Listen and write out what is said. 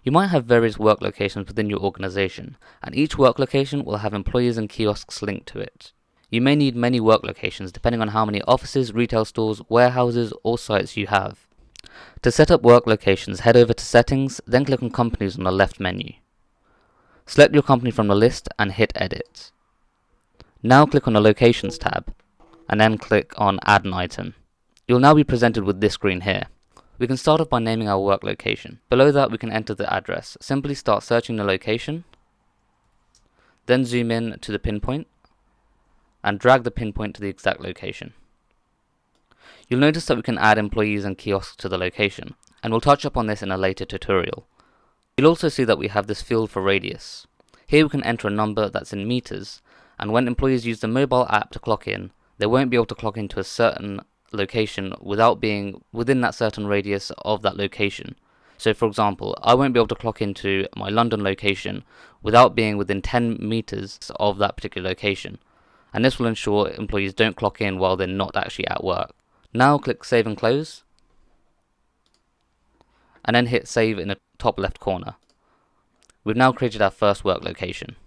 You might have various work locations within your organization, and each work location will have employees and kiosks linked to it. You may need many work locations depending on how many offices, retail stores, warehouses, or sites you have. To set up work locations, head over to Settings, then click on Companies on the left menu. Select your company from the list and hit Edit. Now click on the Locations tab, and then click on Add an Item. You'll now be presented with this screen here. We can start off by naming our work location. Below that we can enter the address. Simply start searching the location, then zoom in to the pinpoint, and drag the pinpoint to the exact location. You'll notice that we can add employees and kiosks to the location, and we'll touch up on this in a later tutorial. You'll also see that we have this field for radius. Here we can enter a number that's in meters, and when employees use the mobile app to clock in, they won't be able to clock into a certain location without being within that certain radius of that location. So for example, I won't be able to clock into my London location without being within 10 meters of that particular location, and this will ensure employees don't clock in while they're not actually at work. Now click Save and Close, and then hit Save in the top left corner. We've now created our first work location.